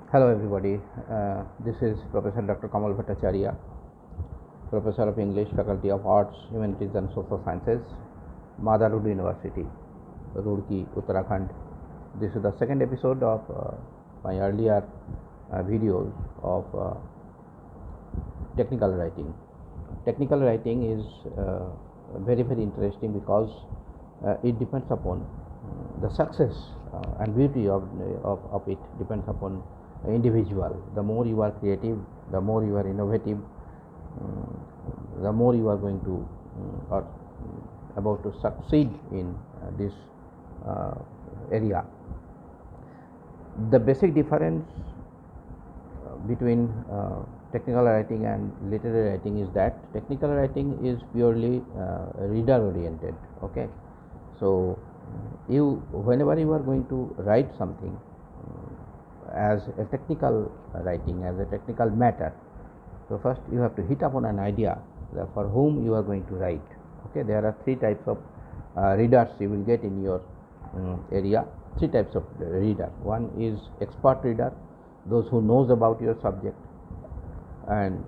Hello everybody, this is Professor Dr. Kamal Bhattacharya, Professor of English, Faculty of Arts, Humanities and Social Sciences, Madharud University, Roorkee, Uttarakhand. This is the second episode of my earlier videos of technical writing. Technical writing is very interesting because it depends upon the success and beauty of it depends upon individual. The more you are creative, the more you are innovative, the more you are going to or about to succeed in this area. The basic difference between technical writing and literary writing is that technical writing is purely reader oriented. Okay, so you whenever you are going to write something as a technical writing, as a technical matter, so first you have to hit upon an idea for whom you are going to write. Okay, there are three types of readers you will get in your area. Three types of reader. One is expert reader, those who knows about your subject, and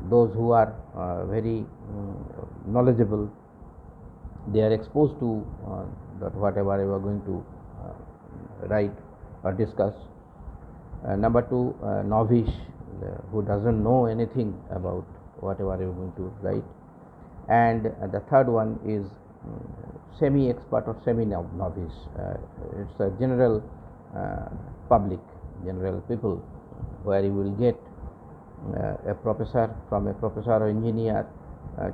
those who are very knowledgeable. They are exposed to that whatever you are going to write or discuss. Number two, novice, who doesn't know anything about whatever you are going to write. And the third one is semi-expert or semi-novice. It's a general public, general people, where you will get a professor, from a professor or engineer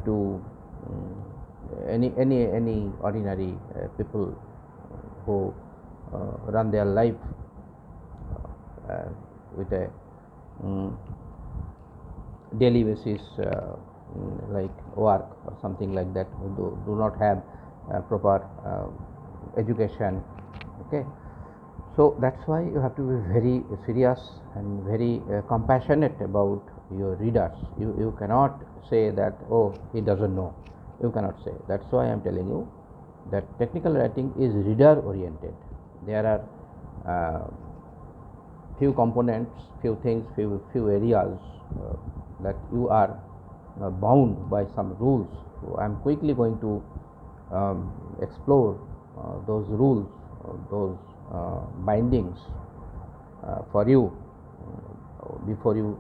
to any ordinary people who run their life with a daily basis like work or something like that, who do not have proper education. Okay, so that's why you have to be very serious and very compassionate about your readers. You cannot say that, oh, he doesn't know. You cannot say. That's why I am telling you that technical writing is reader oriented. There are few components, few things, few areas that you are bound by some rules. So I am quickly going to explore those rules, those bindings for you before you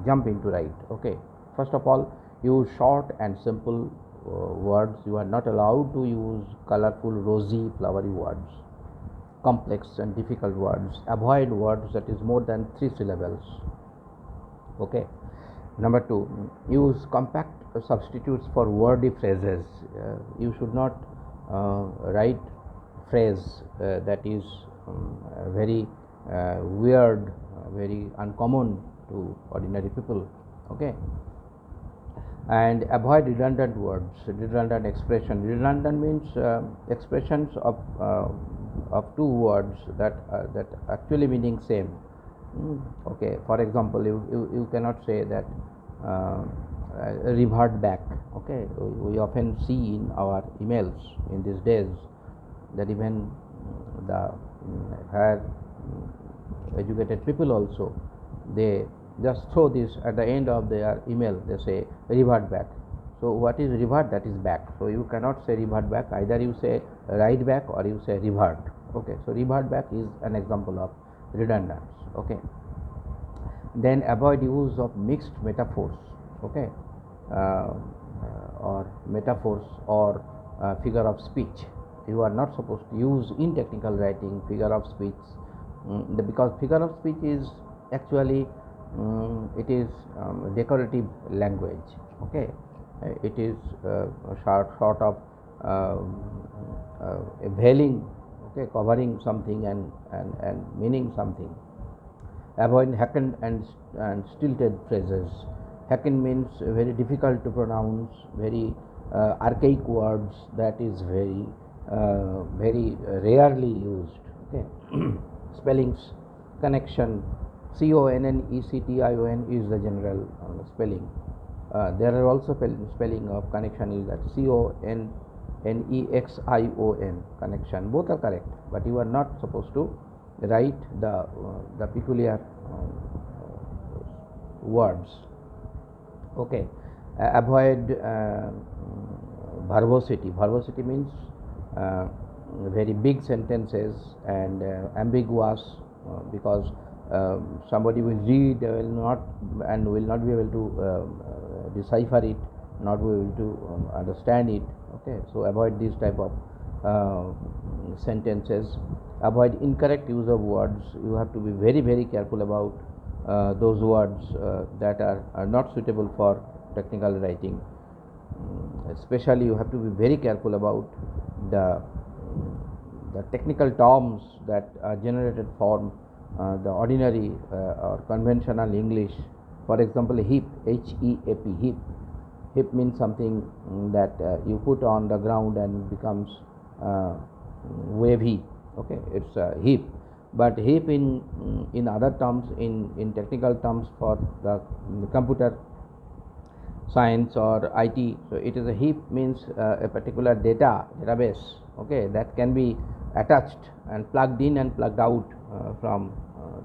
jump into write. Okay, first of all, use short and simple words. You are not allowed to use colorful, rosy, flowery words, complex and difficult words. Avoid words that is more than 3 syllables. Okay. Number two, use compact substitutes for wordy phrases. You should not write phrase that is very weird, very uncommon to ordinary people. Okay, and avoid redundant words, redundant expression. Redundant means expressions of two words that actually meaning same. Okay, for example, you cannot say that revert back. Okay, we often see in our emails in these days that even the higher educated people also, they just throw this at the end of their email. They say revert back. So what is revert? That is back. So you cannot say revert back. Either you say write back or you say revert. Okay, so revert back is an example of redundance. Okay, then avoid use of mixed metaphors. Okay, or metaphors or figure of speech. You are not supposed to use in technical writing figure of speech, because figure of speech is actually it is decorative language. Okay, it is sort of veiling, okay, covering something and meaning something. Avoid hackened and stilted phrases. Hackened means very difficult to pronounce, very archaic words that is very rarely used. Okay, spellings, connection, CONNECTION is the general spelling. There are also spelling of connection is that CONNEXION, connection. Both are correct, but you are not supposed to write the peculiar words. Okay, avoid verbosity. Verbosity means very big sentences and ambiguous, because somebody will read will not be able to decipher it, not be able to understand it. Okay, so avoid these type of sentences. Avoid incorrect use of words. You have to be very careful about those words that are not suitable for technical writing. Especially you have to be very careful about the technical terms that are generated from the ordinary or conventional English. For example, heap, H-E-A-P, heap. Heap means something that you put on the ground and becomes wavy. Okay, it's a heap. But heap in other terms, in technical terms for the computer science or IT, so it is a heap means a particular database, okay, that can be attached and plugged in and plugged out from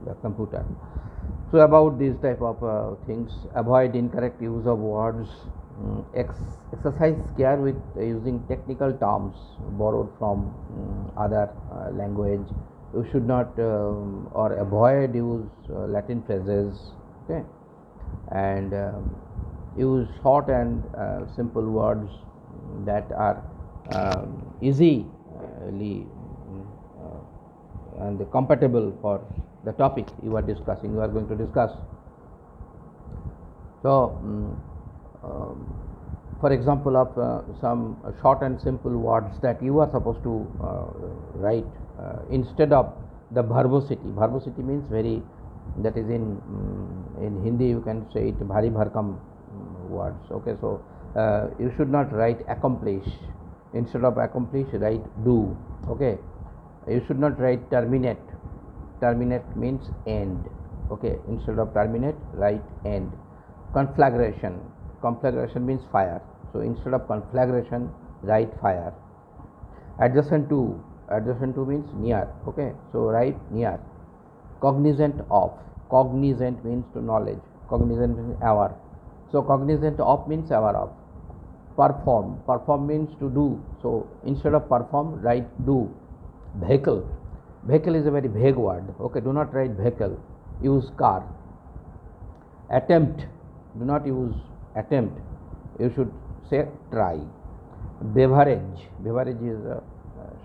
the computer. So about these type of things, avoid incorrect use of words. Exercise care with using technical terms borrowed from other language. You should not or avoid use Latin phrases. Okay, and use short and simple words that are easily and compatible for the topic you are discussing, you are going to discuss. So for example of some short and simple words that you are supposed to write instead of the verbosity. Verbosity means very, that is in Hindi you can say it bhari bharkam words. Okay, so you should not write accomplish. Instead of accomplish, write do. Okay, you should not write terminate. Terminate means end. Okay, instead of terminate, write end. Conflagration. Conflagration means fire. So instead of conflagration, write fire. Adjacent to. Adjacent to means near. Okay, so write near. Cognizant of. Cognizant means to knowledge. Cognizant means aware. So cognizant of means aware of. Perform. Perform means to do. So instead of perform, write do. Vehicle. Vehicle is a very vague word. Okay, do not write vehicle. Use car. Attempt. Do not use attempt. You should say try. Beverage. Beverage is a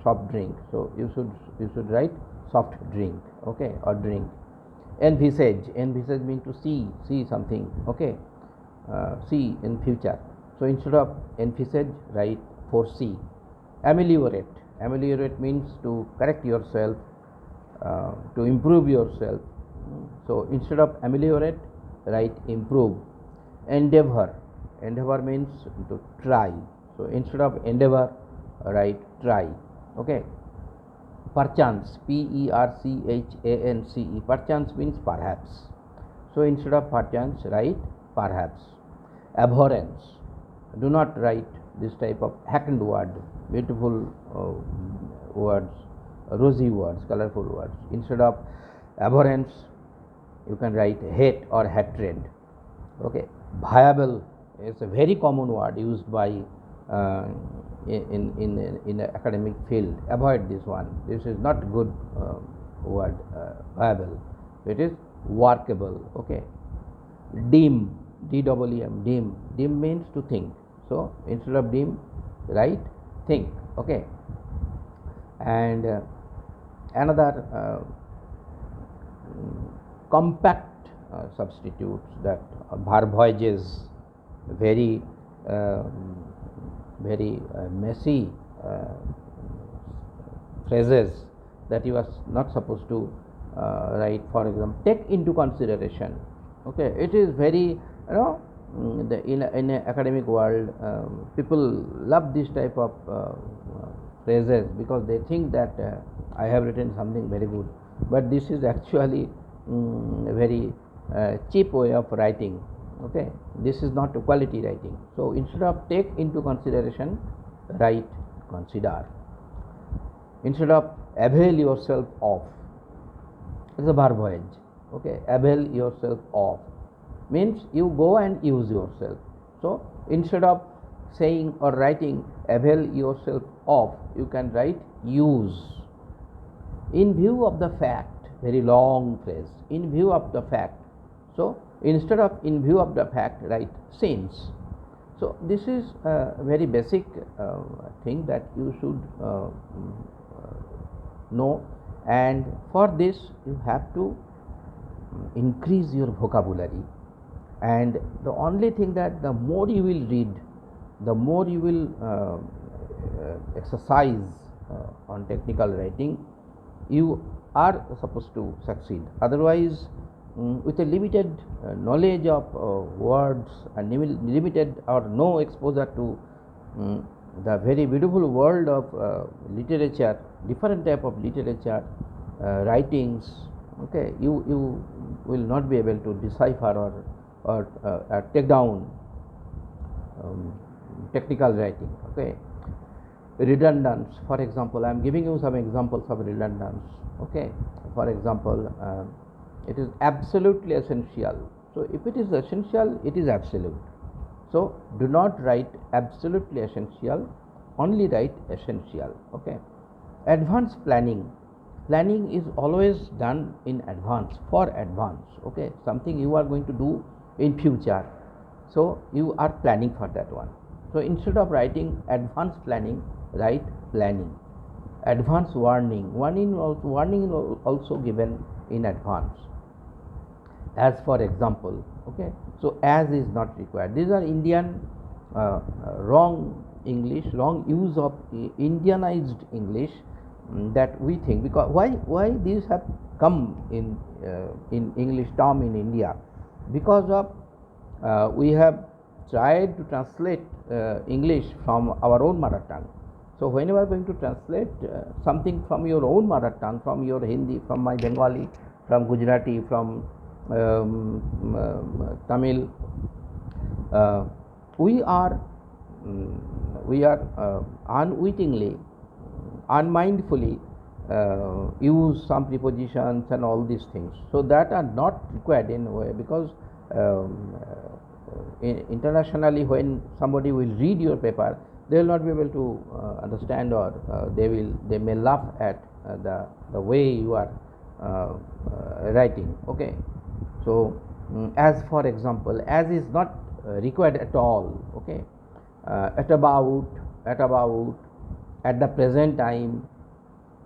soft drink. So you should write soft drink. Okay, or drink. Envisage. Envisage means to see something. Okay, see in future. So instead of envisage, write foresee. Ameliorate. Ameliorate means to correct yourself, to improve yourself. So instead of ameliorate, write improve. Endeavor. Endeavor means to try. So instead of endeavor, write try. Okay. Perchance. Perchance. Perchance means perhaps. So instead of perchance, write perhaps. Abhorrence. Do not write this type of hackneyed word. Beautiful words, rosy words, colorful words. Instead of abhorrence, you can write hate or hatred. Okay. Viable is a very common word used by in academic field. Avoid this one. This is not good word. Viable. It is workable. Okay. Dim. D-E-E-M. Dim. Dim means to think. So instead of dim, write think. Okay. And another compact substitutes, that verbiages, very messy phrases that you are not supposed to write. For example, take into consideration. Okay, it is very, in the academic world, people love this type of phrases because they think that I have written something very good, but this is actually a very cheap way of writing. Okay, this is not quality writing. So instead of take into consideration, write consider. Instead of avail yourself of, It's a verb. Okay, avail yourself of means you go and use yourself. So instead of saying or writing avail yourself of, you can write use. In view of the fact, very long phrase, in view of the fact. So instead of in view of the fact, write since. So this is a very basic thing that you should know, and for this you have to increase your vocabulary. And the only thing that the more you will read, the more you will exercise on technical writing, you are supposed to succeed. Otherwise, with a limited knowledge of words and limited or no exposure to the very beautiful world of literature, different type of literature, writings, okay, you will not be able to decipher or take down technical writing. Okay, redundance, for example, I am giving you some examples of redundance. Okay, for example, it is absolutely essential. So if it is essential, it is absolute. So do not write absolutely essential, only write essential. Okay, advanced planning. Planning is always done in advance, for advance. Okay, something you are going to do in future, so you are planning for that one. So instead of writing advanced planning, write planning. Advance warning. Warning is also given in advance. As for example, okay, so as is not required. These are Indian wrong English, wrong use of Indianized English that we think. Because why these have come in English term in India? Because of we have tried to translate English from our own mother tongue. So when you are going to translate something from your own mother tongue, from your Hindi, from my Bengali, from Gujarati, from Tamil, we are unwittingly, unmindfully use some prepositions and all these things. So that are not required in a way, because internationally, when somebody will read your paper, they will not be able to understand, or they may laugh at the way you are writing. Okay, so as for example, as is not required at all. Okay, at about, at the present time,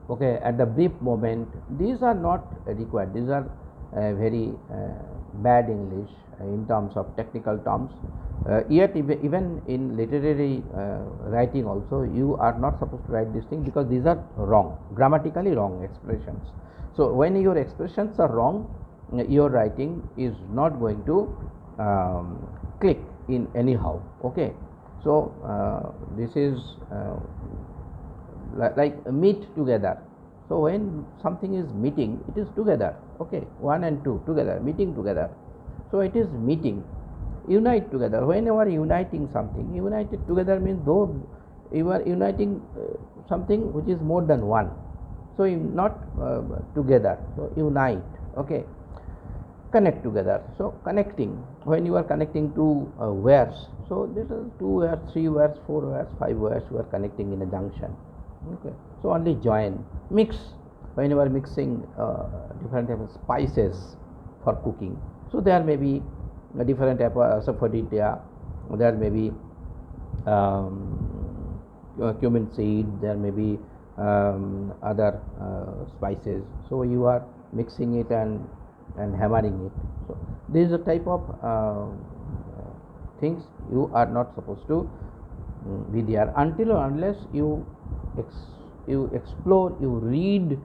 okay, at the brief moment, these are not required. These are very bad English in terms of technical terms. Yet even in literary writing also, you are not supposed to write this thing, because these are wrong, grammatically wrong expressions. So when your expressions are wrong, your writing is not going to click in anyhow. Okay, so this is like meet together. So when something is meeting, it is together. Okay, one and two together, meeting together. So it is meeting. Unite together. When you are uniting something, united together means though you are uniting something which is more than one. So not together. So unite. Okay, connect together. So connecting, when you are connecting two words, so this is 2 words, 3 words, 4 words, 5 words, you are connecting in a junction. Okay, so only join. Mix, when you are mixing different types of spices for cooking, so there may be a different type of asafoetida, there may be cumin seed, there may be other spices. So you are mixing it and hammering it. So this is a type of things you are not supposed to be there until or unless you explore, you read,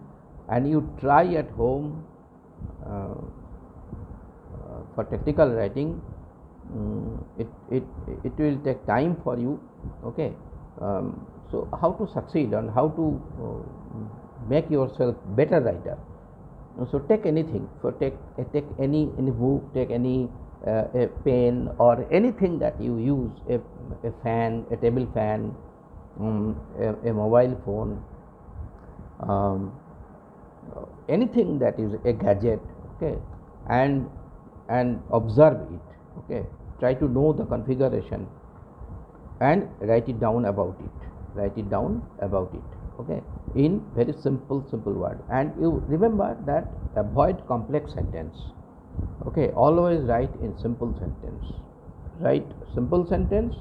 and you try at home for technical writing. It will take time for you. Okay, so how to succeed and how to make yourself better writer? So take anything. So take any book, take any a pen or anything that you use, a fan, a table fan, a mobile phone, anything that is a gadget, okay, and observe it, okay, try to know the configuration and write it down about it, okay, in very simple word. And you remember that avoid complex sentence, okay, always write in simple sentence, write simple sentence,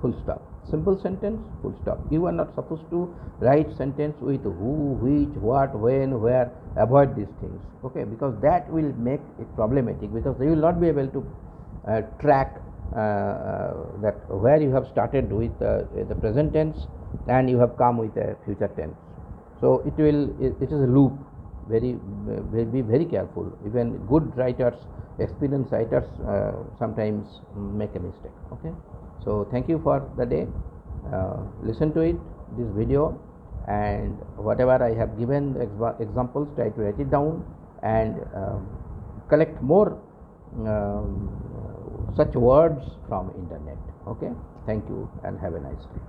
full stop, simple sentence, full stop. You are not supposed to write sentence with who, which, what, when, where. Avoid these things, okay, because that will make it problematic, because you will not be able to track that where you have started with the present tense and you have come with a future tense. So it is a loop. Be very careful. Even good writers, experienced writers, sometimes make a mistake, okay. So thank you for the day. Listen to it, this video, and whatever I have given examples, try to write it down and collect more such words from internet, okay. Thank you and have a nice day.